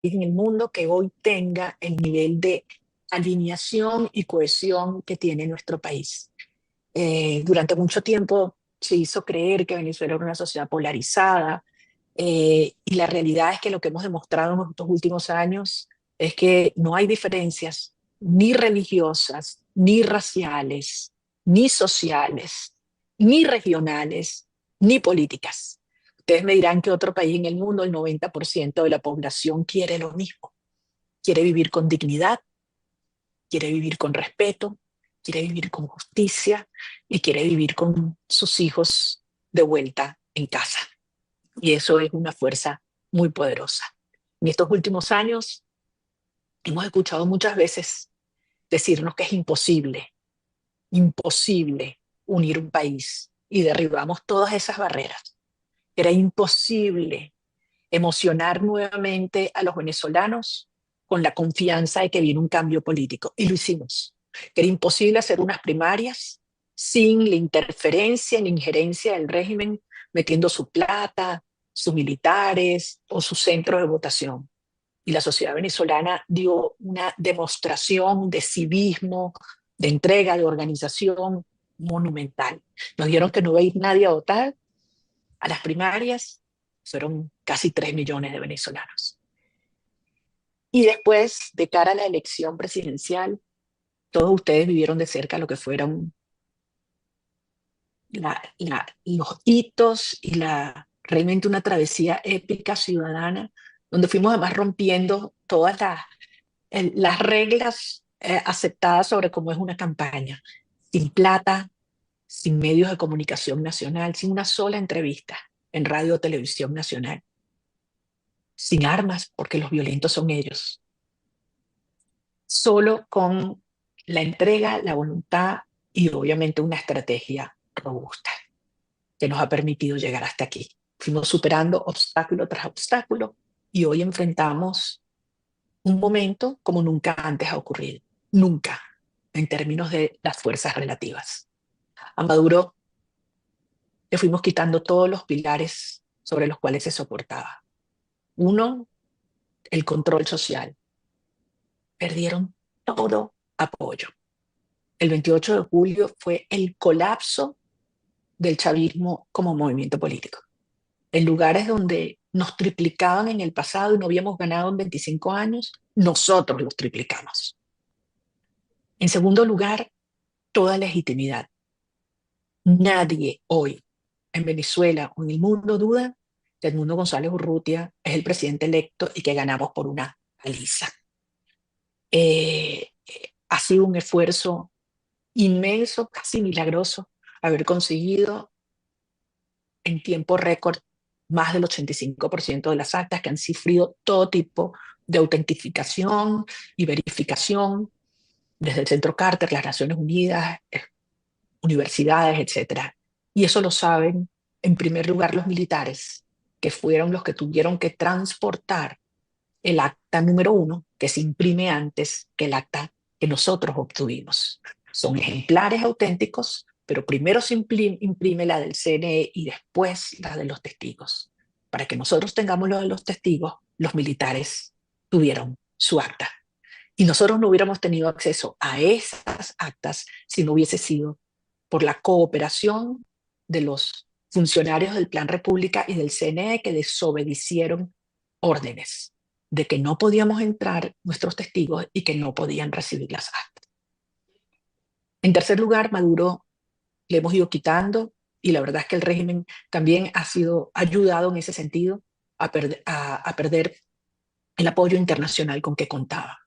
en el mundo que hoy tenga el nivel de alineación y cohesión que tiene nuestro país. Durante mucho tiempo se hizo creer que Venezuela era una sociedad polarizada, y la realidad es que lo que hemos demostrado en estos últimos años es que no hay diferencias ni religiosas, ni raciales, ni sociales, ni regionales, ni políticas. Ustedes me dirán que otro país en el mundo, el 90% de la población quiere lo mismo. Quiere vivir con dignidad, quiere vivir con respeto, quiere vivir con justicia y quiere vivir con sus hijos de vuelta en casa. Y eso es una fuerza muy poderosa. En estos últimos años hemos escuchado muchas veces decirnos que es imposible, imposible unir un país y derribamos todas esas barreras. Era imposible emocionar nuevamente a los venezolanos con la confianza de que viene un cambio político. Y lo hicimos. Era imposible hacer unas primarias sin la interferencia ni injerencia del régimen metiendo su plata, sus militares o sus centros de votación. Y la sociedad venezolana dio una demostración de civismo, de entrega, de organización monumental. Nos dieron que no iba a ir nadie a votar a las primarias, fueron casi 3 millones de venezolanos. Y después, de cara a la elección presidencial, todos ustedes vivieron de cerca lo que fueron los hitos y realmente una travesía épica ciudadana, donde fuimos además rompiendo todas las reglas aceptadas sobre cómo es una campaña, sin plata, sin medios de comunicación nacional, sin una sola entrevista en radio o televisión nacional, sin armas, porque los violentos son ellos, solo con la entrega, la voluntad y obviamente una estrategia robusta que nos ha permitido llegar hasta aquí. Fuimos superando obstáculo tras obstáculo y hoy enfrentamos un momento como nunca antes ha ocurrido. Nunca, en términos de las fuerzas relativas. A Maduro le fuimos quitando todos los pilares sobre los cuales se soportaba. Uno, el control social. Perdieron todo apoyo. El 28 de julio fue el colapso del chavismo como movimiento político. En lugares donde nos triplicaban en el pasado y no habíamos ganado en 25 años, nosotros los triplicamos. En segundo lugar, toda legitimidad. Nadie hoy en Venezuela o en el mundo duda que Edmundo González Urrutia es el presidente electo y que ganamos por una paliza. Ha sido un esfuerzo inmenso, casi milagroso, haber conseguido en tiempo récord más del 85% de las actas que han sufrido todo tipo de autentificación y verificación desde el Centro Carter, las Naciones Unidas, universidades, etcétera. Y eso lo saben, en primer lugar, los militares, que fueron los que tuvieron que transportar el acta número 1, que se imprime antes que el acta que nosotros obtuvimos. Son ejemplares auténticos, pero primero se imprime la del CNE y después la de los testigos. Para que nosotros tengamos lo de los testigos, los militares tuvieron su acta. Y nosotros no hubiéramos tenido acceso a esas actas si no hubiese sido por la cooperación de los funcionarios del Plan República y del CNE que desobedecieron órdenes de que no podíamos entrar nuestros testigos y que no podían recibir las actas. En tercer lugar, Maduro le hemos ido quitando, y la verdad es que el régimen también ha sido ayudado en ese sentido a perder el apoyo internacional con que contaba.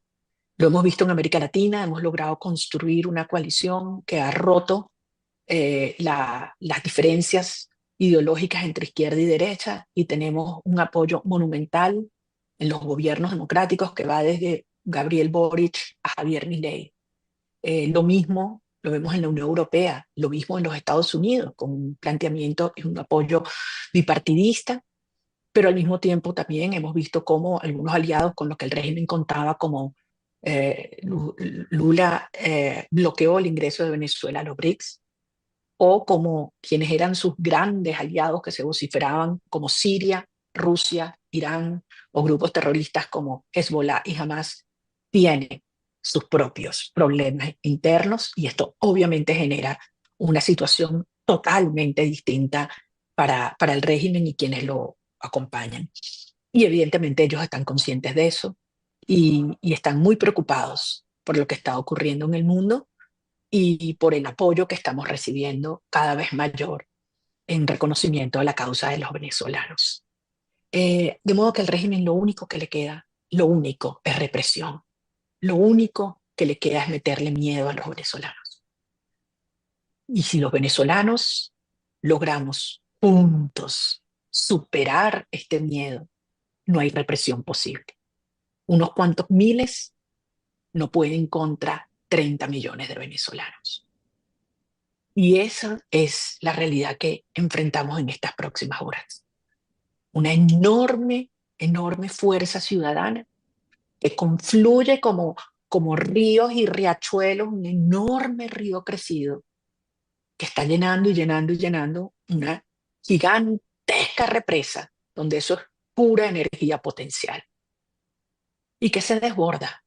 Lo hemos visto en América Latina, hemos logrado construir una coalición que ha roto las diferencias ideológicas entre izquierda y derecha y tenemos un apoyo monumental en los gobiernos democráticos que va desde Gabriel Boric a Javier Milei. Lo mismo lo vemos en la Unión Europea, lo mismo en los Estados Unidos, con un planteamiento y un apoyo bipartidista, pero al mismo tiempo también hemos visto cómo algunos aliados con los que el régimen contaba, como Lula, bloqueó el ingreso de Venezuela a los BRICS, o como quienes eran sus grandes aliados que se vociferaban, como Siria, Rusia Irán o grupos terroristas como Hezbollah y Hamas tienen sus propios problemas internos y esto obviamente genera una situación totalmente distinta para el régimen y quienes lo acompañan. Y evidentemente ellos están conscientes de eso y están muy preocupados por lo que está ocurriendo en el mundo y por el apoyo que estamos recibiendo cada vez mayor en reconocimiento a la causa de los venezolanos. De modo que al régimen lo único que le queda, lo único es represión. Lo único que le queda es meterle miedo a los venezolanos. Y si los venezolanos logramos juntos superar este miedo, no hay represión posible. Unos cuantos miles no pueden contra 30 millones de venezolanos. Y esa es la realidad que enfrentamos en estas próximas horas. Una enorme, enorme fuerza ciudadana que confluye como ríos y riachuelos, un enorme río crecido que está llenando y llenando y llenando una gigantesca represa donde eso es pura energía potencial y que se desborda.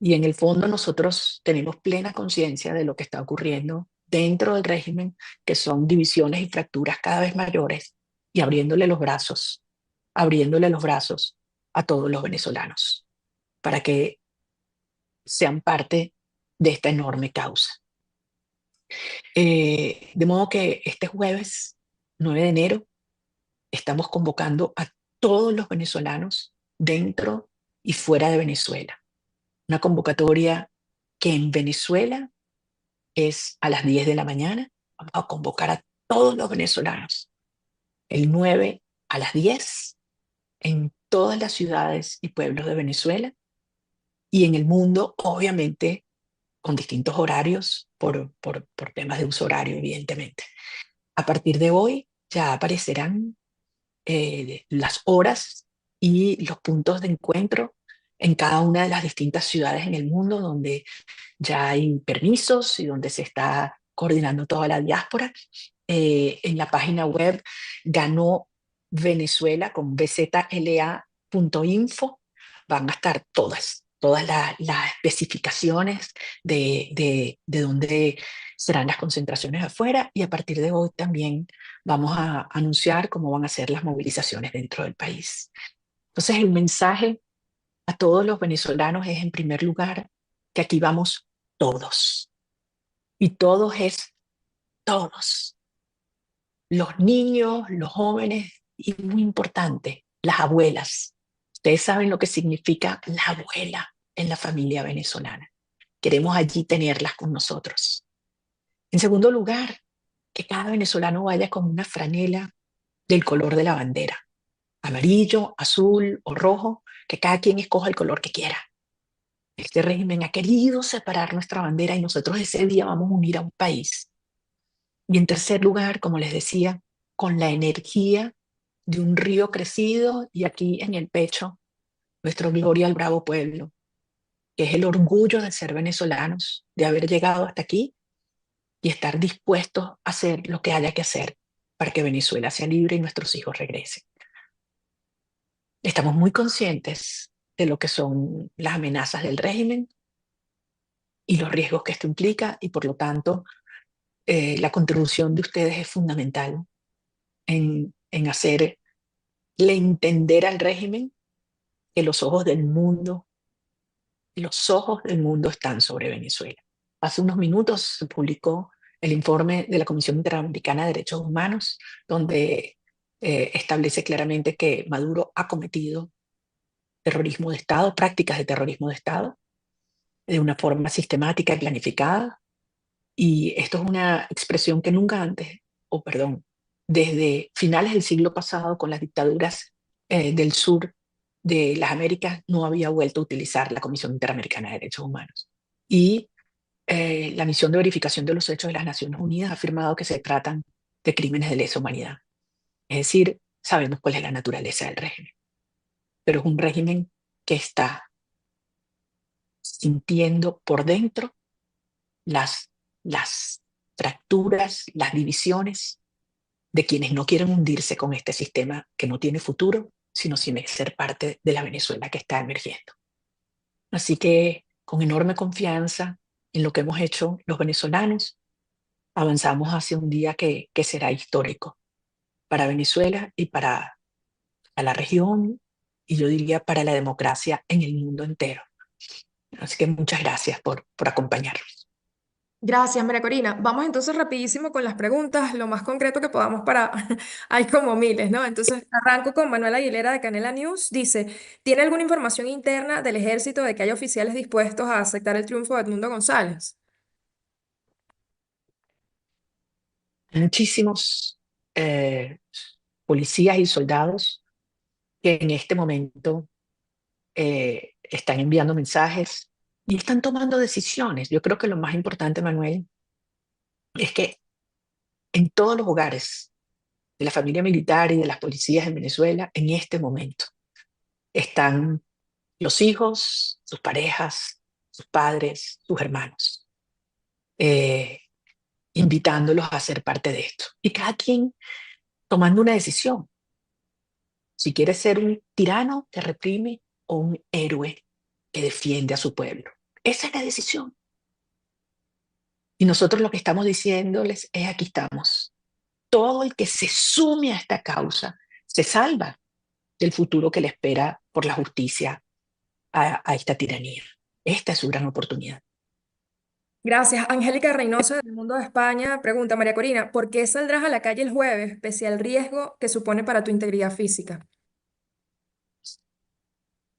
Y en el fondo nosotros tenemos plena conciencia de lo que está ocurriendo dentro del régimen, que son divisiones y fracturas cada vez mayores y abriéndole los brazos a todos los venezolanos para que sean parte de esta enorme causa. De modo que este jueves 9 de enero estamos convocando a todos los venezolanos dentro y fuera de Venezuela. Una convocatoria que en Venezuela es a las 10 de la mañana. Vamos a convocar a todos los venezolanos el 9 a las 10 en todas las ciudades y pueblos de Venezuela y en el mundo, obviamente, con distintos horarios por temas de uso horario, evidentemente. A partir de hoy ya aparecerán las horas y los puntos de encuentro en cada una de las distintas ciudades en el mundo donde ya hay permisos y donde se está coordinando toda la diáspora. En la página web ganó Venezuela con bzla.info. Van a estar todas las especificaciones de dónde serán las concentraciones afuera y a partir de hoy también vamos a anunciar cómo van a ser las movilizaciones dentro del país. Entonces el mensaje a todos los venezolanos es en primer lugar que aquí vamos todos. Y todos es todos. Los niños, los jóvenes y muy importante, las abuelas. Ustedes saben lo que significa la abuela en la familia venezolana. Queremos allí tenerlas con nosotros. En segundo lugar, que cada venezolano vaya con una franela del color de la bandera. Amarillo, azul o rojo, que cada quien escoja el color que quiera. Este régimen ha querido separar nuestra bandera y nosotros ese día vamos a unir a un país. Y en tercer lugar, como les decía, con la energía de un río crecido y aquí en el pecho, nuestra gloria al bravo pueblo, que es el orgullo de ser venezolanos, de haber llegado hasta aquí y estar dispuestos a hacer lo que haya que hacer para que Venezuela sea libre y nuestros hijos regresen. Estamos muy conscientes de lo que son las amenazas del régimen y los riesgos que esto implica y por lo tanto la contribución de ustedes es fundamental en hacerle entender al régimen que los ojos del mundo están sobre Venezuela. Hace unos minutos se publicó el informe de la Comisión Interamericana de Derechos Humanos, donde establece claramente que Maduro ha cometido terrorismo de Estado, prácticas de terrorismo de Estado, de una forma sistemática y planificada. Y esto es una expresión que nunca antes, desde finales del siglo pasado con las dictaduras del sur de las Américas, no había vuelto a utilizar la Comisión Interamericana de Derechos Humanos. Y la misión de verificación de los hechos de las Naciones Unidas ha afirmado que se tratan de crímenes de lesa humanidad. Es decir, sabemos cuál es la naturaleza del régimen. Pero es un régimen que está sintiendo por dentro las fracturas, las divisiones de quienes no quieren hundirse con este sistema que no tiene futuro sino sin ser parte de la Venezuela que está emergiendo. Así que con enorme confianza en lo que hemos hecho los venezolanos, avanzamos hacia un día que será histórico para Venezuela y para la región, y yo diría para la democracia en el mundo entero. Así que muchas gracias por acompañarnos. Gracias, María Corina. Vamos entonces rapidísimo con las preguntas, lo más concreto que podamos para... Hay como miles, ¿no? Entonces arranco con Manuel Aguilera de Canela News. Dice, ¿tiene alguna información interna del ejército de que hay oficiales dispuestos a aceptar el triunfo de Edmundo González? Muchísimos policías y soldados que en este momento están enviando mensajes y están tomando decisiones. Yo creo que lo más importante, Manuel, es que en todos los hogares de la familia militar y de las policías en Venezuela, en este momento, están los hijos, sus parejas, sus padres, sus hermanos, eh, invitándolos a ser parte de esto. Y cada quien tomando una decisión. Si quiere ser un tirano que reprime o un héroe que defiende a su pueblo. Esa es la decisión. Y nosotros lo que estamos diciéndoles es aquí estamos. Todo el que se sume a esta causa se salva del futuro que le espera por la justicia a esta tiranía. Esta es su gran oportunidad. Gracias. Angélica Reynoso del Mundo de España pregunta, María Corina, ¿por qué saldrás a la calle el jueves pese al riesgo que supone para tu integridad física?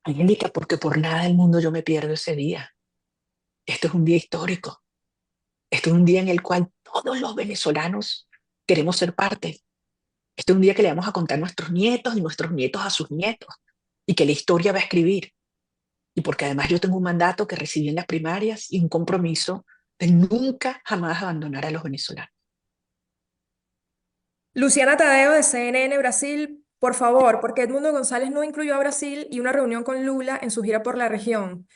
Angélica, porque por nada del mundo yo me pierdo ese día. Esto es un día histórico. Esto es un día en el cual todos los venezolanos queremos ser parte. Este es un día que le vamos a contar a nuestros nietos y nuestros nietos a sus nietos y que la historia va a escribir. Y porque además yo tengo un mandato que recibí en las primarias y un compromiso de nunca jamás abandonar a los venezolanos. Luciana Tadeo de CNN Brasil, por favor, ¿por qué Edmundo González no incluyó a Brasil y una reunión con Lula en su gira por la región?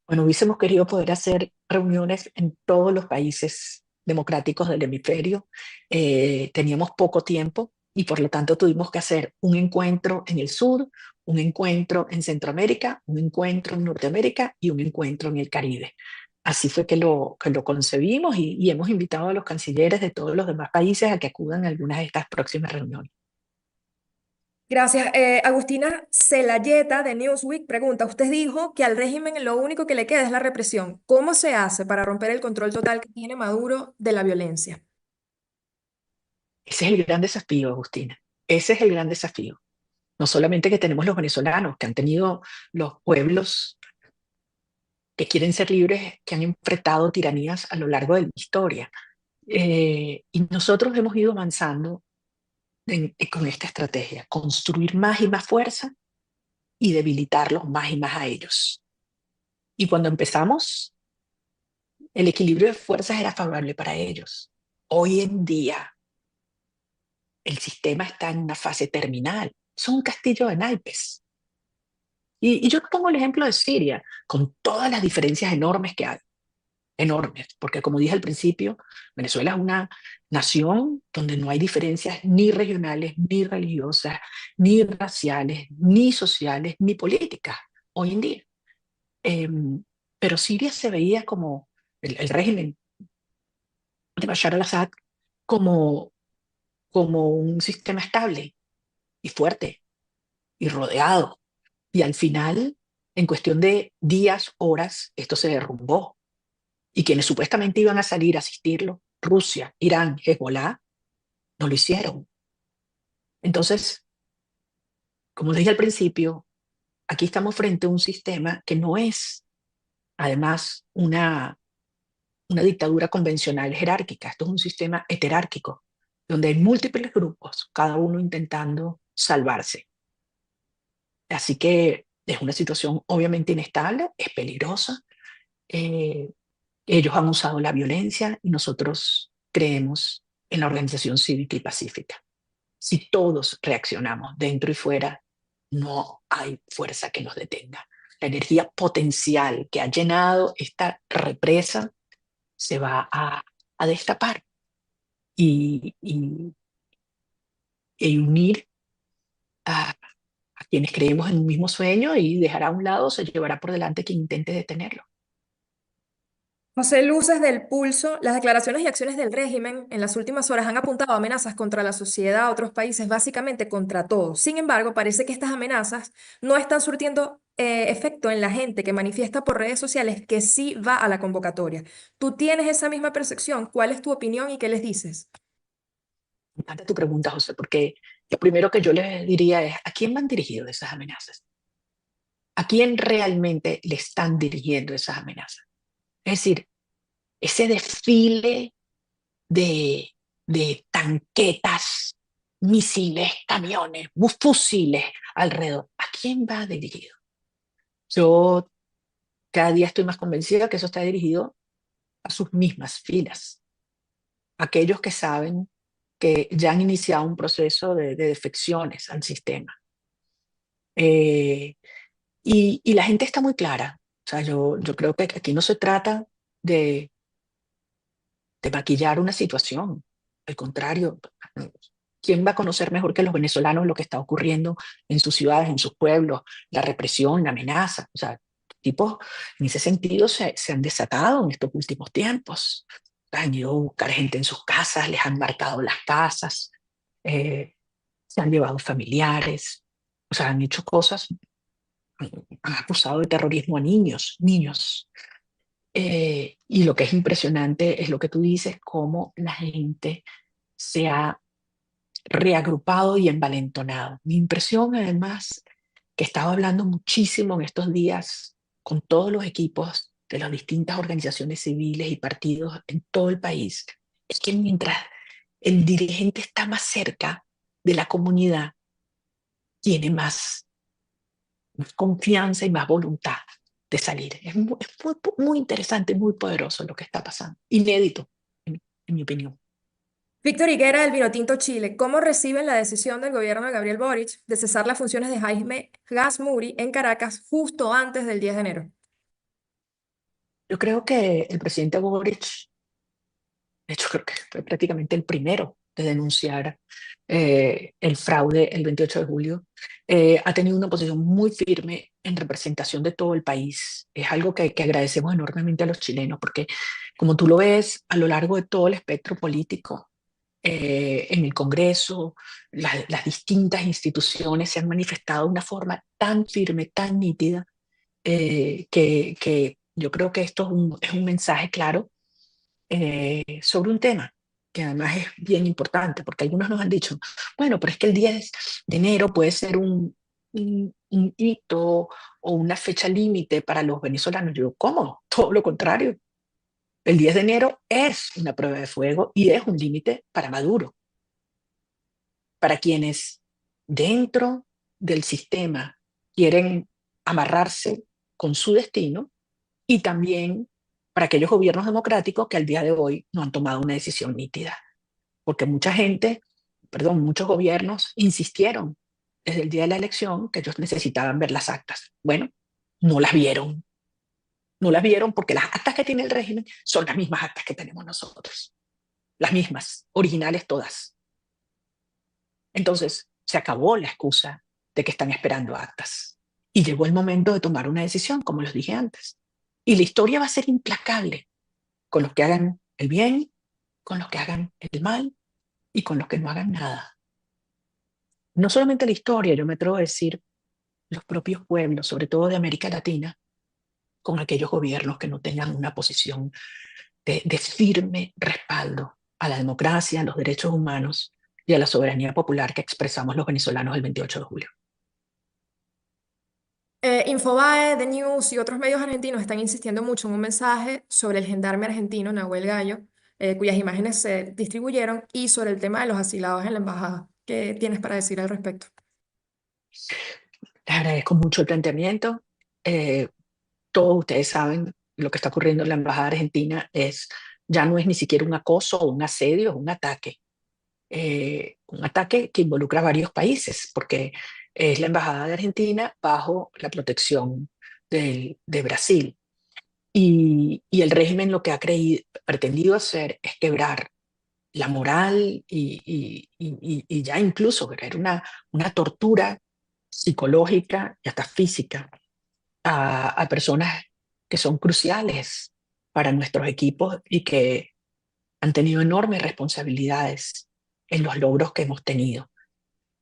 Bueno, hubiésemos querido poder hacer reuniones en todos los países democráticos del hemisferio. Teníamos poco tiempo y por lo tanto tuvimos que hacer un encuentro en el sur, un encuentro en Centroamérica, un encuentro en Norteamérica y un encuentro en el Caribe. Así fue que lo concebimos y hemos invitado a los cancilleres de todos los demás países a que acudan a algunas de estas próximas reuniones. Gracias. Agustina Celayeta de Newsweek pregunta, usted dijo que al régimen lo único que le queda es la represión. ¿Cómo se hace para romper el control total que tiene Maduro de la violencia? Ese es el gran desafío, Agustina. Ese es el gran desafío. No solamente que tenemos los venezolanos, que han tenido los pueblos que quieren ser libres, que han enfrentado tiranías a lo largo de la historia. Y nosotros hemos ido avanzando con esta estrategia, construir más y más fuerza y debilitarlos más y más a ellos. Y cuando empezamos, el equilibrio de fuerzas era favorable para ellos. Hoy en día, el sistema está en una fase terminal. Son un castillo de naipes. Y yo pongo el ejemplo de Siria, con todas las diferencias enormes que hay. Enormes, porque como dije al principio, Venezuela es una nación donde no hay diferencias ni regionales, ni religiosas, ni raciales, ni sociales, ni políticas hoy en día. Eh, pero Siria se veía como el régimen de Bashar al-Assad como, como un sistema estable y fuerte y rodeado. Y al final, en cuestión de días, horas, esto se derrumbó. Y quienes supuestamente iban a salir a asistirlo, Rusia, Irán, Hezbollah, no lo hicieron. Entonces, como dije al principio, aquí estamos frente a un sistema que no es, además, una dictadura convencional jerárquica. Esto es un sistema heterárquico, donde hay múltiples grupos, cada uno intentando salvarse. Así que es una situación obviamente inestable, es peligrosa. Eh, Ellos han usado la violencia y nosotros creemos en la organización cívica y pacífica. Si todos reaccionamos dentro y fuera, no hay fuerza que nos detenga. La energía potencial que ha llenado esta represa se va a destapar y unir a quienes creemos en un mismo sueño y dejará a un lado, se llevará por delante quien intente detenerlo. José Luces del Pulso, las declaraciones y acciones del régimen en las últimas horas han apuntado a amenazas contra la sociedad, otros países, básicamente contra todos. Sin embargo, parece que estas amenazas no están surtiendo efecto en la gente que manifiesta por redes sociales que sí va a la convocatoria. ¿Tú tienes esa misma percepción? ¿Cuál es tu opinión y qué les dices? Me encanta tu pregunta, José, porque lo primero que yo le diría es, ¿a quién van dirigidas esas amenazas? ¿A quién realmente le están dirigiendo esas amenazas? Es decir, ese desfile de, de tanquetas, misiles, camiones, fusiles alrededor, ¿a quién va dirigido? Yo cada día estoy más convencida que eso está dirigido a sus mismas filas, aquellos que saben que ya han iniciado un proceso de defecciones al sistema. Eh, y la gente está muy clara. O sea, yo creo que aquí no se trata de, de maquillar una situación. Al contrario, ¿quién va a conocer mejor que los venezolanos lo que está ocurriendo en sus ciudades, en sus pueblos, la represión, la amenaza? O sea, tipos en ese sentido se han desatado en estos últimos tiempos. Han ido a buscar gente en sus casas, les han marcado las casas, eh, se han llevado familiares, o sea, han hecho cosas, han acusado de terrorismo a niños. Y lo que es impresionante es lo que tú dices, cómo la gente se ha reagrupado y envalentonado. Mi impresión, además, que estaba hablando muchísimo en estos días con todos los equipos de las distintas organizaciones civiles y partidos en todo el país, es que mientras el dirigente está más cerca de la comunidad, tiene más confianza y más voluntad de salir. Es muy interesante, muy poderoso lo que está pasando. Inédito, en mi opinión. Víctor Higuera del Vinotinto Chile, ¿cómo reciben la decisión del gobierno de Gabriel Boric de cesar las funciones de Jaime Gasmuri en Caracas justo antes del 10 de enero? Yo creo que el presidente Boric, de hecho creo que fue prácticamente el primero de denunciar el fraude el 28 de julio, ha tenido una posición muy firme en representación de todo el país. Es algo que agradecemos enormemente a los chilenos, porque como tú lo ves a lo largo de todo el espectro político, en el Congreso, las distintas instituciones se han manifestado de una forma tan firme, tan nítida, que yo creo que esto es un mensaje claro sobre un tema que además es bien importante, porque algunos nos han dicho, bueno, pero es que el 10 de enero puede ser un hito o una fecha límite para los venezolanos. Yo, ¿cómo? Todo lo contrario. El 10 de enero es una prueba de fuego y es un límite para Maduro, para quienes dentro del sistema quieren amarrarse con su destino y también para aquellos gobiernos democráticos que al día de hoy no han tomado una decisión nítida. Porque muchos gobiernos insistieron desde el día de la elección que ellos necesitaban ver las actas. Bueno, no las vieron. No las vieron porque las actas que tiene el régimen son las mismas actas que tenemos nosotros. Las mismas, originales todas. Entonces, se acabó la excusa de que están esperando actas. Y llegó el momento de tomar una decisión, como les dije antes. Y la historia va a ser implacable con los que hagan el bien, con los que hagan el mal y con los que no hagan nada. No solamente la historia, yo me atrevo a decir los propios pueblos, sobre todo de América Latina, con aquellos gobiernos que no tengan una posición de firme respaldo a la democracia, a los derechos humanos y a la soberanía popular que expresamos los venezolanos el 28 de julio. Infobae, The News y otros medios argentinos están insistiendo mucho en un mensaje sobre el gendarme argentino Nahuel Gallo, cuyas imágenes se distribuyeron, y sobre el tema de los asilados en la embajada. ¿Qué tienes para decir al respecto? Les agradezco mucho el planteamiento. Eh, Todos ustedes saben lo que está ocurriendo en la embajada argentina ya no es ni siquiera un acoso o un asedio, es un ataque. Un ataque que involucra a varios países, porque es la embajada de Argentina bajo la protección de Brasil. Y el régimen lo que ha pretendido hacer es quebrar la moral y ya incluso era una tortura psicológica y hasta física a personas que son cruciales para nuestros equipos y que han tenido enormes responsabilidades en los logros que hemos tenido.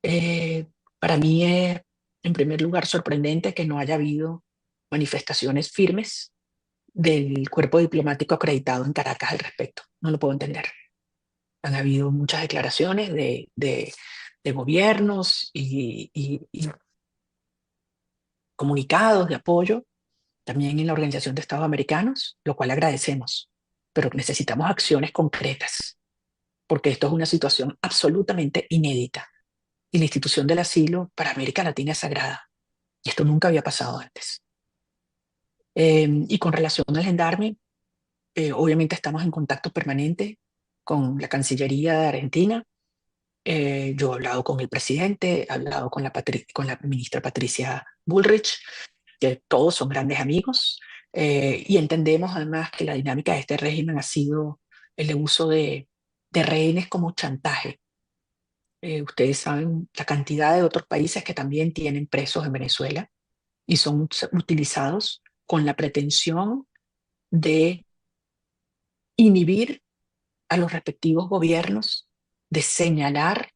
Eh, para mí es, en primer lugar, sorprendente que no haya habido manifestaciones firmes del cuerpo diplomático acreditado en Caracas al respecto. No lo puedo entender. Han habido muchas declaraciones de gobiernos y comunicados de apoyo, también en la Organización de Estados Americanos, lo cual agradecemos, pero necesitamos acciones concretas, porque esto es una situación absolutamente inédita y la institución del asilo para América Latina es sagrada, y esto nunca había pasado antes. Y con relación al gendarme, obviamente estamos en contacto permanente con la Cancillería de Argentina. Yo he hablado con el presidente, he hablado con con la ministra Patricia Bullrich, que todos son grandes amigos, y entendemos además que la dinámica de este régimen ha sido el uso de rehenes como chantaje. Ustedes saben la cantidad de otros países que también tienen presos en Venezuela y son utilizados con la pretensión de inhibir a los respectivos gobiernos, de señalar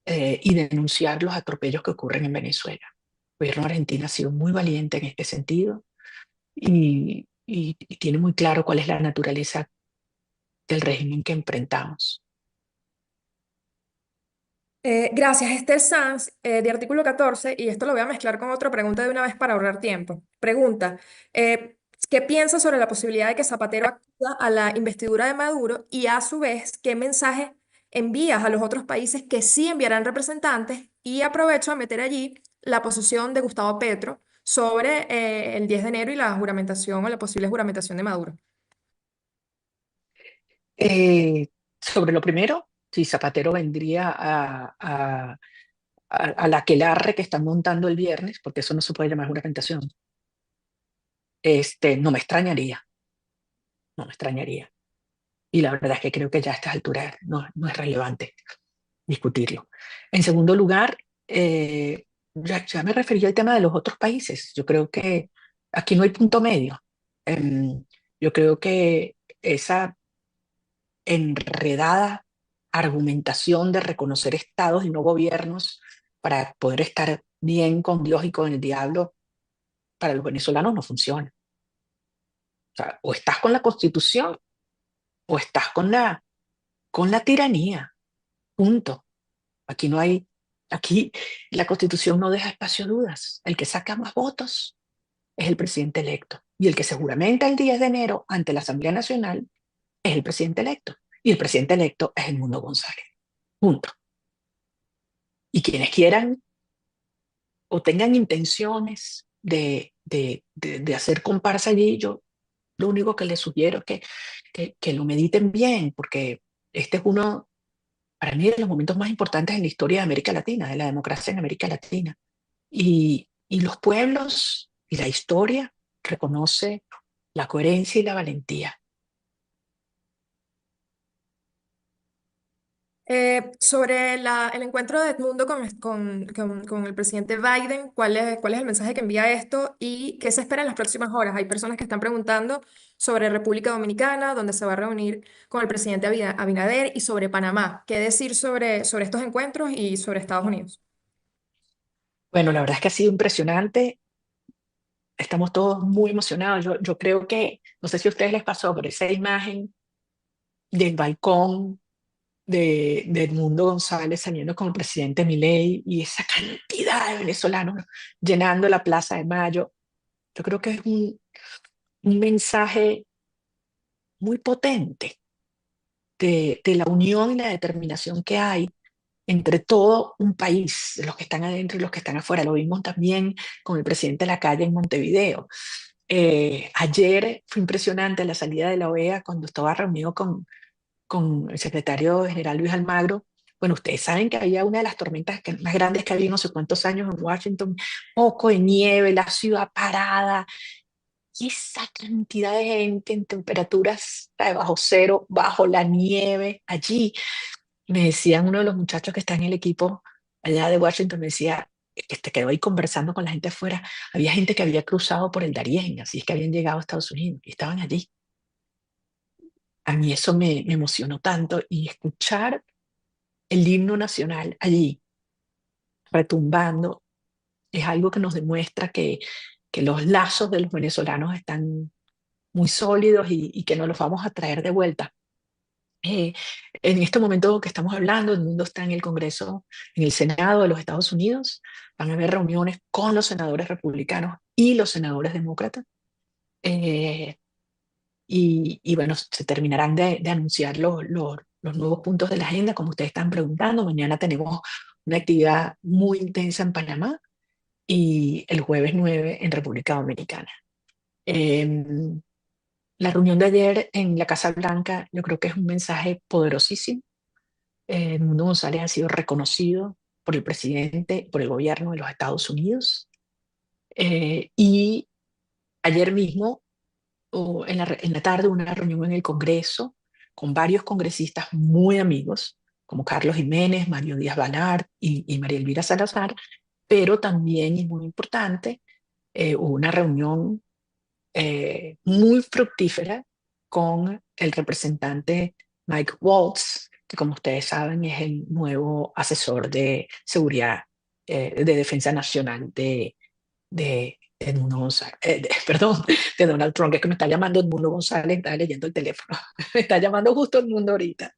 y denunciar los atropellos que ocurren en Venezuela. El gobierno argentino ha sido muy valiente en este sentido y tiene muy claro cuál es la naturaleza del régimen que enfrentamos. Gracias, Esther Sanz, de Artículo 14, y esto lo voy a mezclar con otra pregunta de una vez para ahorrar tiempo. Pregunta, ¿qué piensas sobre la posibilidad de que Zapatero acuda a la investidura de Maduro y a su vez qué mensaje envías a los otros países que sí enviarán representantes? Y aprovecho a meter allí la posición de Gustavo Petro sobre el 10 de enero y la juramentación o la posible juramentación de Maduro. Sobre lo primero, si Zapatero vendría a la aquelarre que están montando el viernes, porque eso no se puede llamar juramentación, no me extrañaría, no me extrañaría. Y la verdad es que creo que ya a estas alturas no es relevante discutirlo. En segundo lugar, ya me referí al tema de los otros países. Yo creo que aquí no hay punto medio. Yo creo que esa enredada argumentación de reconocer estados y no gobiernos para poder estar bien con Dios y con el diablo, para los venezolanos no funciona. O sea, o estás con la Constitución o estás con la tiranía. Punto. Aquí no hay, aquí la Constitución no deja espacio a dudas. El que saca más votos es el presidente electo. Y el que se juramenta el 10 de enero ante la Asamblea Nacional es el presidente electo. Y el presidente electo es Edmundo González. Punto. Y quienes quieran o tengan intenciones de hacer comparsa allí, yo lo único que les sugiero es que lo mediten bien, porque este es uno, para mí, de los momentos más importantes en la historia de América Latina, de la democracia en América Latina. Y los pueblos y la historia reconoce la coherencia y la valentía. Sobre el encuentro de Edmundo con el presidente Biden, cuál es el mensaje que envía esto y qué se espera en las próximas horas? Hay personas que están preguntando sobre República Dominicana, donde se va a reunir con el presidente Abinader, y sobre Panamá. ¿Qué decir sobre estos encuentros y sobre Estados Unidos? Bueno, la verdad es que ha sido impresionante. Estamos todos muy emocionados. Yo creo que, no sé si a ustedes les pasó, pero esa imagen del balcón de Edmundo González saliendo con el presidente Milei y esa cantidad de venezolanos llenando la Plaza de Mayo, yo creo que es un mensaje muy potente de la unión y la determinación que hay entre todo un país, los que están adentro y los que están afuera. Lo vimos también con el presidente de la calle en Montevideo. Ayer fue impresionante la salida de la OEA cuando estaba reunido con el secretario general Luis Almagro. Bueno, ustedes saben que había una de las tormentas más grandes que había no sé cuántos años en Washington, poco de nieve, la ciudad parada, Y esa cantidad de gente en temperaturas, ¿sabe? Bajo cero, bajo la nieve, allí. Me decían uno de los muchachos que está en el equipo allá de Washington, me decía, que te quedó ahí conversando con la gente afuera, había gente que había cruzado por el Darién, así es que habían llegado a Estados Unidos y estaban allí. A mí eso me emocionó tanto y escuchar el himno nacional allí retumbando es algo que nos demuestra que los lazos de los venezolanos están muy sólidos y que nos los vamos a traer de vuelta. Eh, en este momento que estamos hablando, el mundo está en el Congreso, en el Senado de los Estados Unidos. Van a haber reuniones con los senadores republicanos y los senadores demócratas. Eh, y bueno, se terminarán de anunciar los nuevos puntos de la agenda, como ustedes están preguntando. Mañana tenemos una actividad muy intensa en Panamá y el jueves 9 en República Dominicana. Eh, la reunión de ayer en la Casa Blanca yo creo que es un mensaje poderosísimo. Edmundo González ha sido reconocido por el presidente, por el gobierno de los Estados Unidos. Y ayer mismo, en la tarde, una reunión en el Congreso con varios congresistas muy amigos, como Carlos Jiménez, Mario Díaz Balart y María Elvira Salazar, pero también, y muy importante, hubo una reunión muy fructífera con el representante Mike Waltz, que como ustedes saben es el nuevo asesor de seguridad, de defensa nacional de Edmundo González, perdón, de Donald Trump, que es que me está llamando Edmundo González, está leyendo el teléfono, me está llamando justo Edmundo ahorita.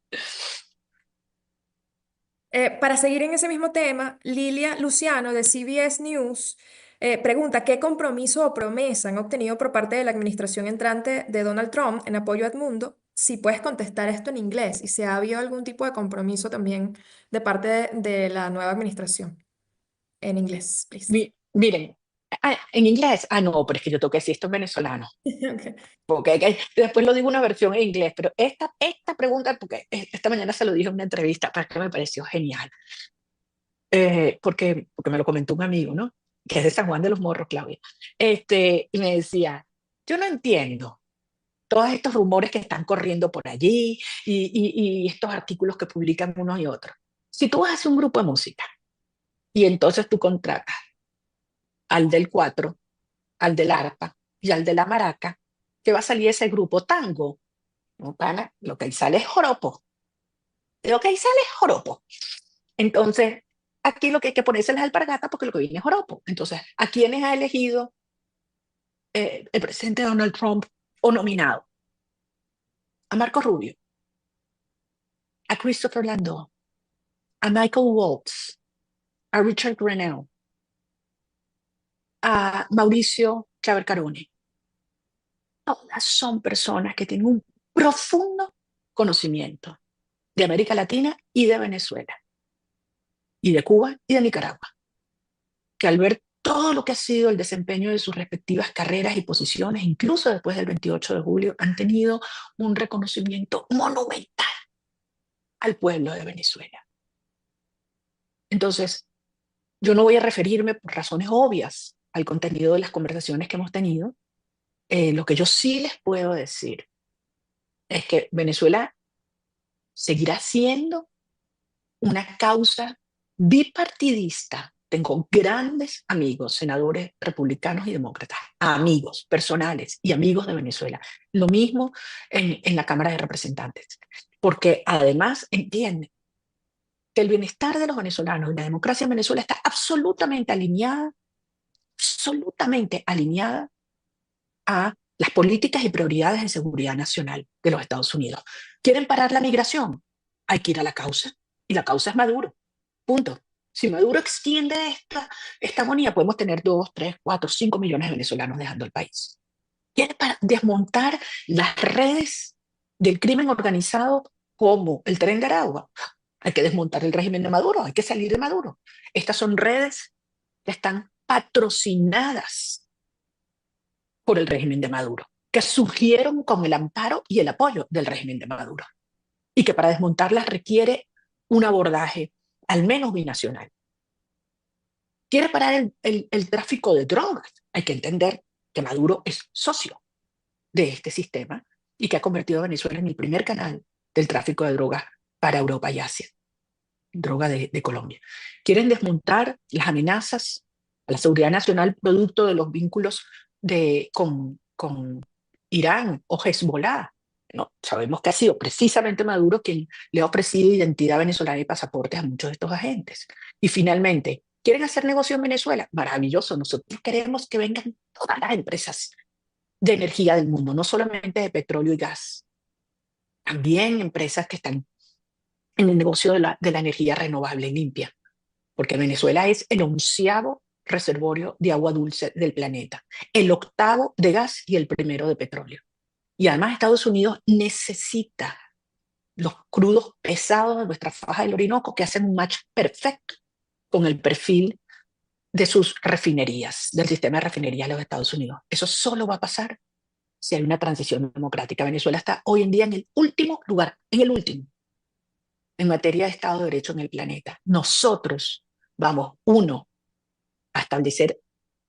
Para seguir en ese mismo tema, Lilia Luciano de CBS News pregunta qué compromiso o promesa han obtenido por parte de la administración entrante de Donald Trump en apoyo a Edmundo. Si puedes contestar esto en inglés y si ha habido algún tipo de compromiso también de parte de la nueva administración. En inglés, please. Miren, en inglés, no, pero es que yo tengo que decir esto en venezolano. Okay. Porque después lo digo una versión en inglés, pero esta pregunta, porque esta mañana se lo dije en una entrevista, para que me pareció genial, porque me lo comentó un amigo, ¿no? Que es de San Juan de los Morros, Claudia. Y me decía, yo no entiendo todos estos rumores que están corriendo por allí y estos artículos que publican unos y otros. Si tú vas a hacer un grupo de música y entonces tú contratas al del cuatro, al del arpa y al de la maraca, ¿qué va a salir ese grupo tango? No, pana, lo que ahí sale es joropo. Lo que ahí sale es joropo. Entonces, aquí lo que hay que ponerse es las alpargatas porque lo que viene es joropo. Entonces, ¿a quiénes ha elegido el presidente Donald Trump o nominado? A Marco Rubio, a Christopher Landau, a Michael Waltz, a Richard Grenell, a Mauricio Chavercarone. Todas son personas que tienen un profundo conocimiento de América Latina y de Venezuela, y de Cuba y de Nicaragua, que al ver todo lo que ha sido el desempeño de sus respectivas carreras y posiciones, incluso después del 28 de julio, han tenido un reconocimiento monumental al pueblo de Venezuela. Entonces, yo no voy a referirme por razones obvias al contenido de las conversaciones que hemos tenido. Lo que yo sí les puedo decir es que Venezuela seguirá siendo una causa bipartidista. Tengo grandes amigos, senadores republicanos y demócratas, amigos personales y amigos de Venezuela. Lo mismo en la Cámara de Representantes, porque además entienden que el bienestar de los venezolanos y la democracia en Venezuela está absolutamente alineada a las políticas y prioridades de seguridad nacional de los Estados Unidos. ¿Quieren parar la migración? Hay que ir a la causa, y la causa es Maduro. Punto. Si Maduro extiende esta agonía, podemos tener 2, 3, 4, 5 millones de venezolanos dejando el país. Quiere para desmontar las redes del crimen organizado como el Tren de Aragua. Hay que desmontar el régimen de Maduro, hay que salir de Maduro. Estas son redes que están patrocinadas por el régimen de Maduro, que surgieron con el amparo y el apoyo del régimen de Maduro, y que para desmontarlas requiere un abordaje al menos binacional. Quiere parar el tráfico de drogas. Hay que entender que Maduro es socio de este sistema y que ha convertido a Venezuela en el primer canal del tráfico de drogas para Europa y Asia, droga de Colombia. Quieren desmontar las amenazas a la seguridad nacional producto de los vínculos con Irán o Hezbollah. No, sabemos que ha sido precisamente Maduro quien le ha ofrecido identidad venezolana y pasaportes a muchos de estos agentes. Y finalmente, ¿quieren hacer negocio en Venezuela? Maravilloso, nosotros queremos que vengan todas las empresas de energía del mundo, no solamente de petróleo y gas, también empresas que están en el negocio de la energía renovable y limpia, porque Venezuela es el 11º reservorio de agua dulce del planeta, el 8º de gas y el primero de petróleo. Y además Estados Unidos necesita los crudos pesados de nuestra faja del Orinoco que hacen un match perfecto con el perfil de sus refinerías, del sistema de refinerías de los Estados Unidos. Eso solo va a pasar si hay una transición democrática. Venezuela está hoy en día en el último lugar, en el último, en materia de Estado de Derecho en el planeta. Nosotros vamos, uno, a establecer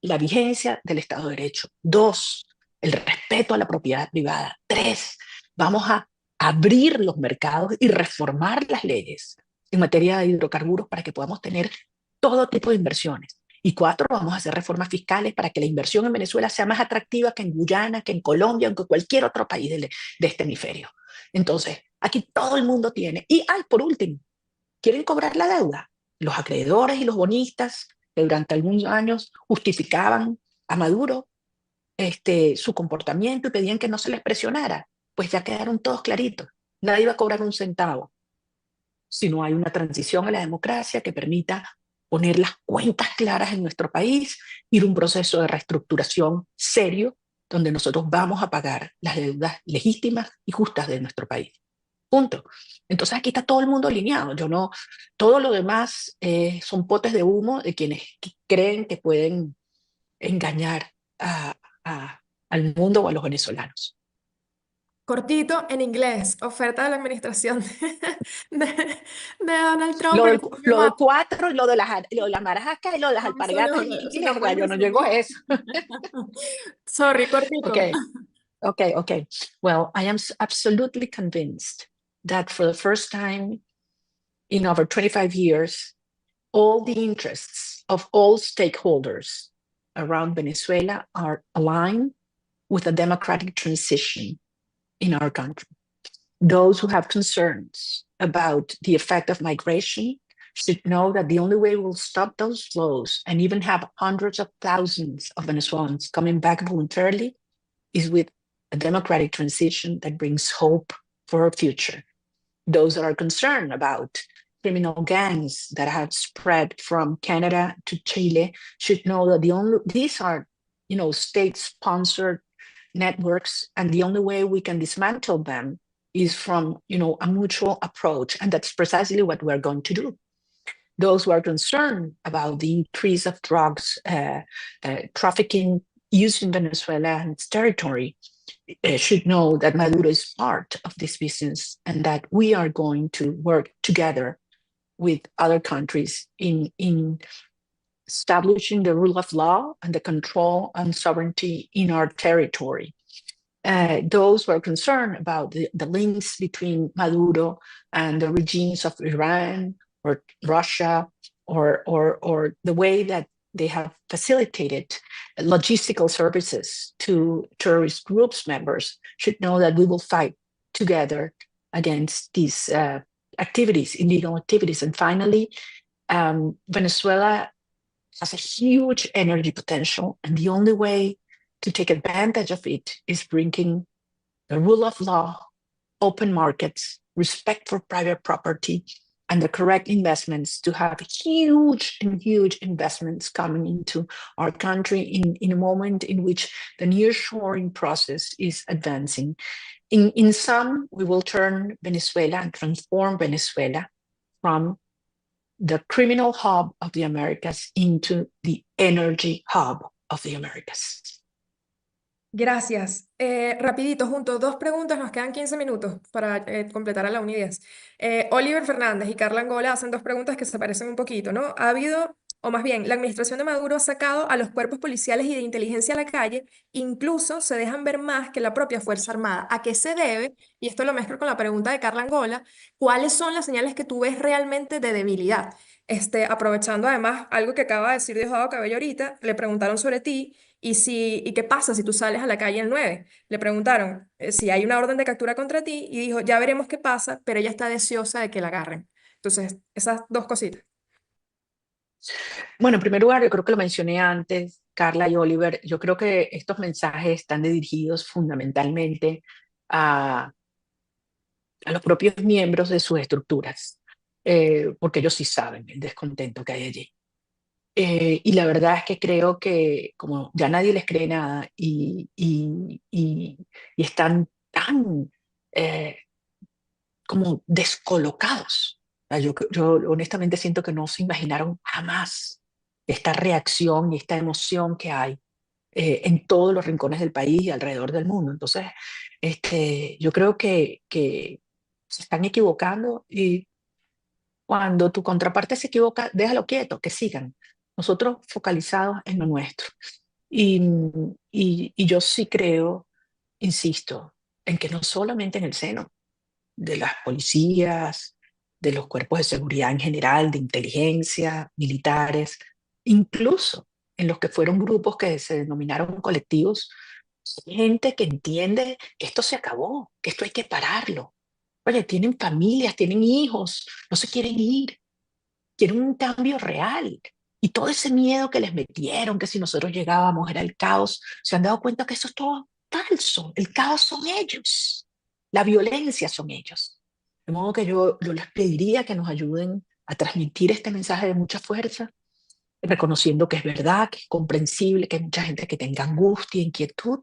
la vigencia del Estado de Derecho. Dos, el respeto a la propiedad privada. Tres, vamos a abrir los mercados y reformar las leyes en materia de hidrocarburos para que podamos tener todo tipo de inversiones. Y cuatro, vamos a hacer reformas fiscales para que la inversión en Venezuela sea más atractiva que en Guyana, que en Colombia, o que cualquier otro país de este hemisferio. Entonces, aquí todo el mundo tiene. Y, por último, quieren cobrar la deuda. Los acreedores y los bonistas que durante algunos años justificaban a Maduro su comportamiento y pedían que no se les presionara, pues ya quedaron todos claritos. Nadie va a cobrar un centavo si no hay una transición a la democracia que permita poner las cuentas claras en nuestro país, ir a un proceso de reestructuración serio donde nosotros vamos a pagar las deudas legítimas y justas de nuestro país. Punto. Entonces aquí está todo el mundo alineado. Yo no, todo lo demás son potes de humo de quienes creen que pueden engañar a, al mundo o a los venezolanos. Cortito, en inglés, oferta de la administración de, de Donald Trump Lo, para del, el cambio lo más. de cuatro, lo de las maracas y lo de las No, eso alpargatas no, y no verga, puedes yo no decir llego a inglés. eso. Sorry, cortico. Okay, okay. Well, I am absolutely convinced that for the first time in over 25 years, all the interests of all stakeholders around Venezuela are aligned with a democratic transition in our country. Those who have concerns about the effect of migration should know that the only way we'll stop those flows and even have hundreds of thousands of Venezuelans coming back voluntarily is with a democratic transition that brings hope for our future. Those that are concerned about criminal gangs that have spread from Canada to Chile should know that these are, state-sponsored networks, and the only way we can dismantle them is from, a mutual approach, and that's precisely what we're going to do. Those who are concerned about the increase of drugs trafficking using Venezuela and its territory should know that Maduro is part of this business and that we are going to work together with other countries in establishing the rule of law and the control and sovereignty in our territory. Those who are concerned about the links between Maduro and the regimes of Iran or Russia, or the way that they have facilitated logistical services to terrorist groups members should know that we will fight together against these activities, illegal activities. And finally, Venezuela has a huge energy potential, and the only way to take advantage of it is bringing the rule of law, open markets, respect for private property, and the correct investments to have huge investments coming into our country in a moment in which the nearshoring process is advancing. In sum, we will turn Venezuela and transform Venezuela from the criminal hub of the Americas into the energy hub of the Americas. Gracias. Rapidito, juntos, dos preguntas, nos quedan 15 minutos para completar a la 1:10. Oliver Fernández y Carla Angola hacen dos preguntas que se parecen un poquito, ¿no? ¿Ha habido o más bien, la administración de Maduro ha sacado a los cuerpos policiales y de inteligencia a la calle, incluso se dejan ver más que la propia Fuerza Armada. ¿A qué se debe? Y esto lo mezclo con la pregunta de Carla Angola, ¿cuáles son las señales que tú ves realmente de debilidad? Aprovechando además algo que acaba de decir Diosdado Cabello ahorita, le preguntaron sobre ti y qué pasa si tú sales a la calle el 9. Le preguntaron si hay una orden de captura contra ti y dijo, ya veremos qué pasa, pero ella está deseosa de que la agarren. Entonces, esas dos cositas. Bueno, en primer lugar, yo creo que lo mencioné antes, Carla y Oliver, yo creo que estos mensajes están dirigidos fundamentalmente a, a los propios miembros de sus estructuras, porque ellos sí saben el descontento que hay allí. Y la verdad es que creo que como ya nadie les cree nada y están tan eh, como descolocados. O sea, yo honestamente siento que no se imaginaron jamás esta reacción y esta emoción que hay en todos los rincones del país y alrededor del mundo. Entonces, yo creo que se están equivocando y cuando tu contraparte se equivoca, déjalo quieto, que sigan. Nosotros focalizados en lo nuestro. Y, y yo sí creo, insisto, en que no solamente en el seno de las policías, de los cuerpos de seguridad en general, de inteligencia, militares, incluso en los que fueron grupos que se denominaron colectivos, gente que entiende que esto se acabó, que esto hay que pararlo. Oye, tienen familias, tienen hijos, no se quieren ir, quieren un cambio real. Y todo ese miedo que les metieron, que si nosotros llegábamos era el caos, se han dado cuenta que eso es todo falso. El caos son ellos, la violencia son ellos. De modo que yo les pediría que nos ayuden a transmitir este mensaje de mucha fuerza, reconociendo que es verdad, que es comprensible, que hay mucha gente que tenga angustia, inquietud,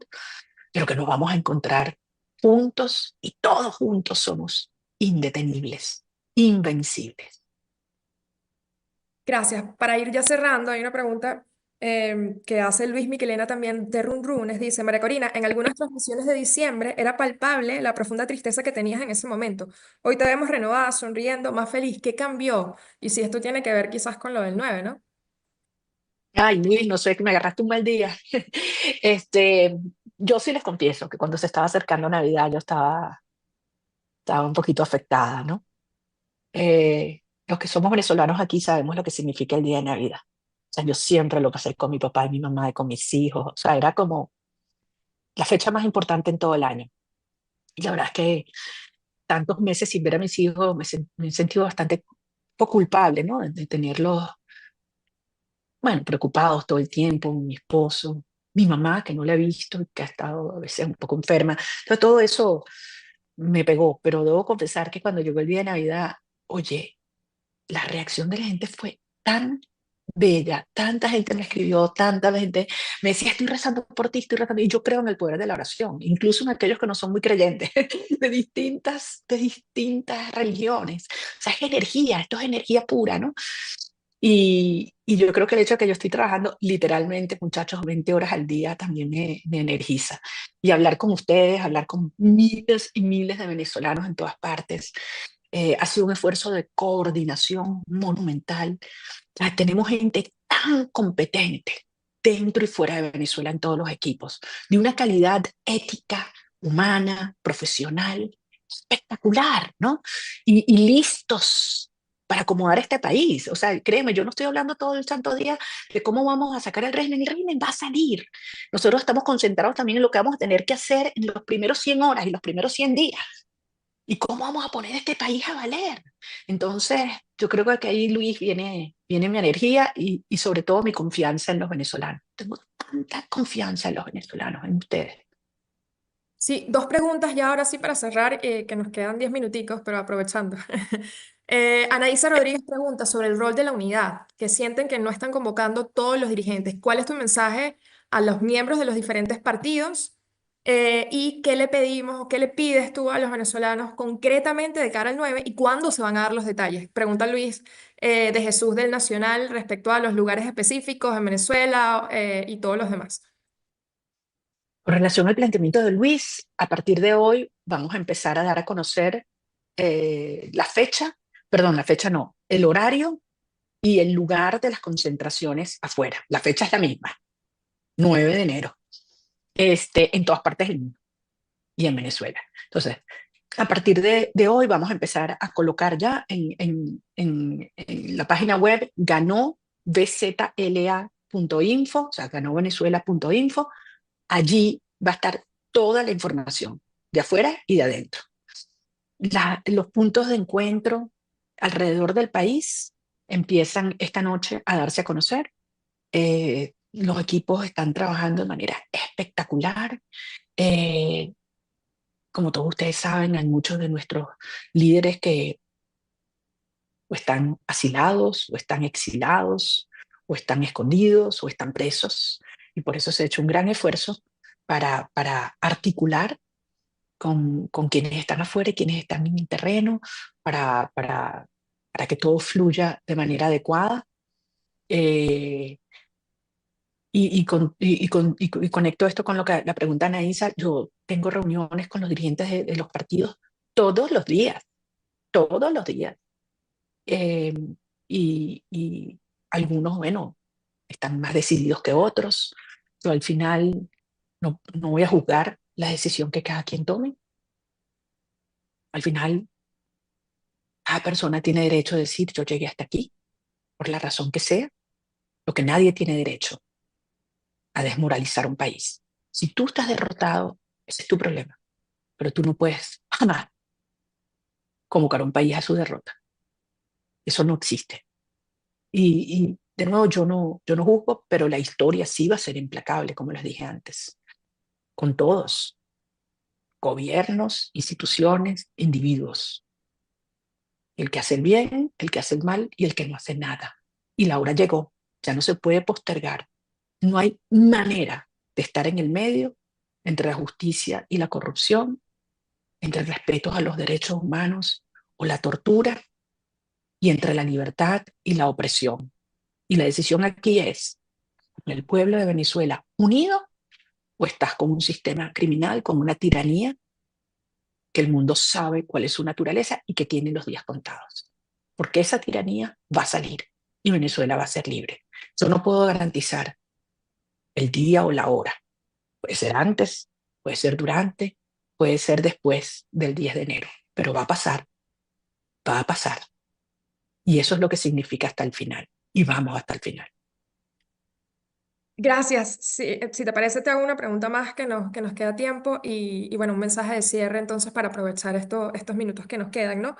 pero que nos vamos a encontrar juntos y todos juntos somos indetenibles, invencibles. Gracias. Para ir ya cerrando, hay una pregunta que hace Luis Miquelena también de Run Runes. Dice, María Corina, en algunas transmisiones de diciembre era palpable la profunda tristeza que tenías en ese momento. Hoy te vemos renovada, sonriendo, más feliz. ¿Qué cambió? Y si esto tiene que ver quizás con lo del 9, ¿no? Ay, Luis, no sé, que me agarraste un mal día. Este, yo sí les confieso que cuando se estaba acercando Navidad yo estaba un poquito afectada, ¿no? Los que somos venezolanos aquí sabemos lo que significa el día de Navidad. O sea, yo siempre lo pasé con mi papá y mi mamá y con mis hijos. O sea, era como la fecha más importante en todo el año. Y la verdad es que tantos meses sin ver a mis hijos me he sentido bastante poco culpable, ¿no? De tenerlos, bueno, preocupados todo el tiempo, mi esposo, mi mamá, que no la he visto, que ha estado a veces un poco enferma. Entonces, todo eso me pegó, pero debo confesar que cuando llegó el día de Navidad, oye, la reacción de la gente fue tan bella, tanta gente me escribió, tanta gente me decía, estoy rezando por ti, estoy rezando, y yo creo en el poder de la oración, incluso en aquellos que no son muy creyentes, de distintas religiones. O sea, es energía, esto es energía pura, ¿no? Y yo creo que el hecho de que yo estoy trabajando literalmente, muchachos, 20 horas al día también me energiza. Y hablar con ustedes, hablar con miles y miles de venezolanos en todas partes, ha sido un esfuerzo de coordinación monumental. O sea, tenemos gente tan competente dentro y fuera de Venezuela en todos los equipos, de una calidad ética, humana, profesional, espectacular, ¿no? Y listos para acomodar este país. O sea, créeme, yo no estoy hablando todo el santo día de cómo vamos a sacar el régimen. El régimen va a salir. Nosotros estamos concentrados también en lo que vamos a tener que hacer en los primeros 100 horas y los primeros 100 días. ¿Y cómo vamos a poner este país a valer? Entonces, yo creo que aquí ahí, Luis, viene mi energía y sobre todo mi confianza en los venezolanos. Tengo tanta confianza en los venezolanos, en ustedes. Sí, dos preguntas ya ahora sí para cerrar, que nos quedan 10 minuticos, pero aprovechando. Anaísa Rodríguez pregunta sobre el rol de la unidad, que sienten que no están convocando todos los dirigentes. ¿Cuál es tu mensaje a los miembros de los diferentes partidos? ¿Y qué le pedimos o qué le pides tú a los venezolanos concretamente de cara al 9 y cuándo se van a dar los detalles? Pregunta Luis de Jesús del Nacional respecto a los lugares específicos en Venezuela y todos los demás. Con relación al planteamiento de Luis, a partir de hoy vamos a empezar a dar a conocer la fecha, perdón, la fecha no, el horario y el lugar de las concentraciones afuera. La fecha es la misma, 9 de enero, en todas partes del mundo y en Venezuela. Entonces, a partir de hoy vamos a empezar a colocar ya en la página web ganóbzla.info, o sea, ganóvenezuela.info. Allí va a estar toda la información de afuera y de adentro. Los puntos de encuentro alrededor del país empiezan esta noche a darse a conocer. Los equipos están trabajando de manera espectacular. Eh, Como todos ustedes saben, hay muchos de nuestros líderes que o están asilados, o están exilados, o están escondidos, o están presos. Y por eso se ha hecho un gran esfuerzo para articular con quienes están afuera y quienes están en el terreno, para, para, para que todo fluya de manera adecuada. Eh, y conecto esto con lo que la pregunta Anaísa. Yo tengo reuniones con los dirigentes de los partidos todos los días, todos los días. Eh, y algunos, bueno, están más decididos que otros. Yo al final no voy a juzgar la decisión que cada quien tome. Al final, cada persona tiene derecho a decir, yo llegué hasta aquí, por la razón que sea, lo que nadie tiene derecho a desmoralizar un país. Si tú estás derrotado, ese es tu problema, pero tú no puedes jamás convocar a un país a su derrota. Eso no existe. Y de nuevo, yo no juzgo, pero la historia sí va a ser implacable, como les dije antes, con todos, gobiernos, instituciones, individuos. El que hace el bien, el que hace el mal y el que no hace nada. Y la hora llegó, ya no se puede postergar. No hay manera de estar en el medio entre la justicia y la corrupción, entre el respeto a los derechos humanos o la tortura, y entre la libertad y la opresión. Y la decisión aquí es, ¿el pueblo de Venezuela unido o estás con un sistema criminal, con una tiranía que el mundo sabe cuál es su naturaleza y que tiene los días contados? Porque esa tiranía va a salir y Venezuela va a ser libre. Yo no puedo garantizar el día o la hora. Puede ser antes, puede ser durante, puede ser después del 10 de enero, pero va a pasar, va a pasar. Y eso es lo que significa hasta el final. Y vamos hasta el final. Gracias. Si te parece, te hago una pregunta más que nos queda tiempo y bueno, un mensaje de cierre entonces para aprovechar estos minutos que nos quedan, ¿no?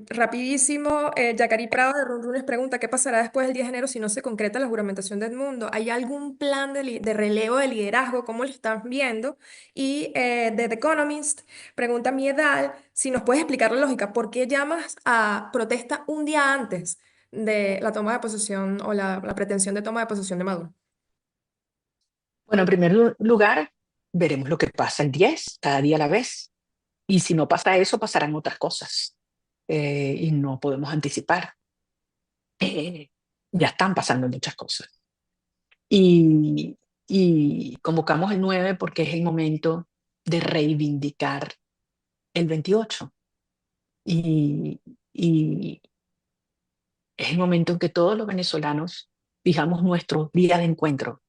Rapidísimo, Yacari Prado de Runrunes pregunta, ¿qué pasará después del 10 de enero si no se concreta la juramentación de Edmundo? ¿Hay algún plan de relevo de liderazgo? ¿Cómo lo están viendo? Y de The Economist pregunta Miedal si nos puedes explicar la lógica, ¿por qué llamas a protesta un día antes de la toma de posesión o la pretensión de toma de posesión de Maduro? Bueno, en primer lugar, veremos lo que pasa el 10, cada día a la vez. Y si no pasa eso, pasarán otras cosas. Y no podemos anticipar. Ya están pasando muchas cosas. Y, y convocamos el 9 porque es el momento de reivindicar el 28. Y, y es el momento en que todos los venezolanos fijamos nuestro día de encuentro.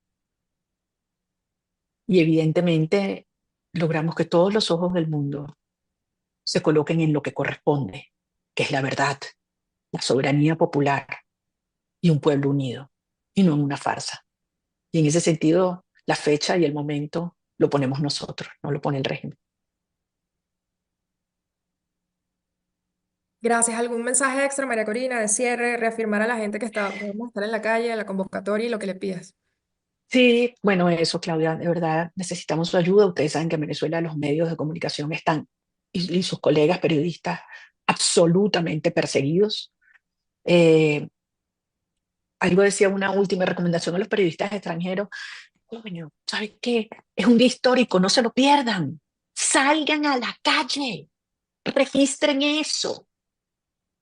Y evidentemente logramos que todos los ojos del mundo se coloquen en lo que corresponde, que es la verdad, la soberanía popular y un pueblo unido, y no en una farsa. Y en ese sentido, la fecha y el momento lo ponemos nosotros, no lo pone el régimen. Gracias. ¿Algún mensaje extra, María Corina, de cierre, reafirmar a la gente que debemos estar en la calle, la convocatoria y lo que le pidas? Sí, bueno, eso, Claudia, de verdad necesitamos su ayuda. Ustedes saben que en Venezuela los medios de comunicación están, y sus colegas periodistas, absolutamente perseguidos. Eh, Algo decía, una última recomendación a los periodistas extranjeros: coño, ¿sabes qué? Es un día histórico, no se lo pierdan. Salgan a la calle, registren eso.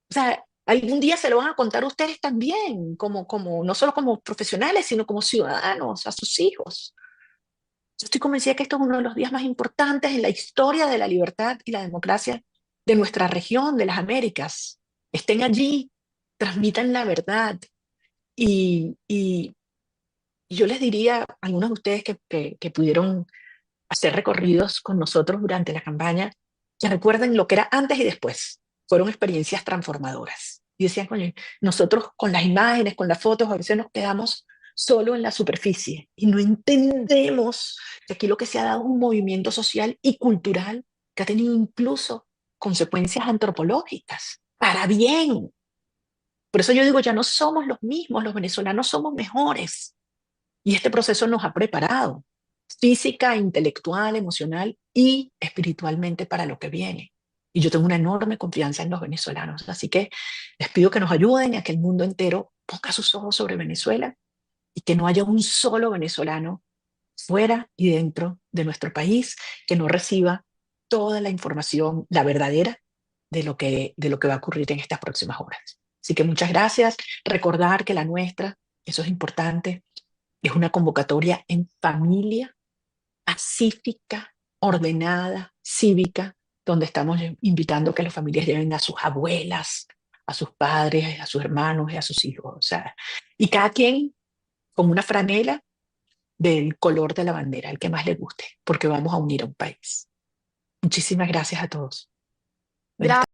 O sea, algún día se lo van a contar ustedes también, no solo como profesionales, sino como ciudadanos, a sus hijos. Yo estoy convencida que esto es uno de los días más importantes en la historia de la libertad y la democracia de nuestra región, de las Américas. Estén allí, transmitan la verdad. Y yo les diría a algunos de ustedes que pudieron hacer recorridos con nosotros durante la campaña, que recuerden lo que era antes y después. Fueron experiencias transformadoras. Y decían, coño, nosotros con las imágenes, con las fotos, a veces nos quedamos solo en la superficie y no entendemos que aquí lo que se ha dado es un movimiento social y cultural que ha tenido incluso consecuencias antropológicas, para bien. Por eso yo digo, ya no somos los mismos, los venezolanos somos mejores. Y este proceso nos ha preparado física, intelectual, emocional y espiritualmente para lo que viene. Y yo tengo una enorme confianza en los venezolanos. Así que les pido que nos ayuden a que el mundo entero ponga sus ojos sobre Venezuela y que no haya un solo venezolano fuera y dentro de nuestro país que no reciba toda la información, la verdadera, de lo que va a ocurrir en estas próximas horas. Así que muchas gracias. Recordar que la nuestra, eso es importante, es una convocatoria en familia, pacífica, ordenada, cívica, donde estamos invitando a que las familias lleven a sus abuelas, a sus padres, a sus hermanos y a sus hijos. O sea, y cada quien con una franela del color de la bandera, el que más le guste, porque vamos a unir a un país. Muchísimas gracias a todos. Buenas Gracias.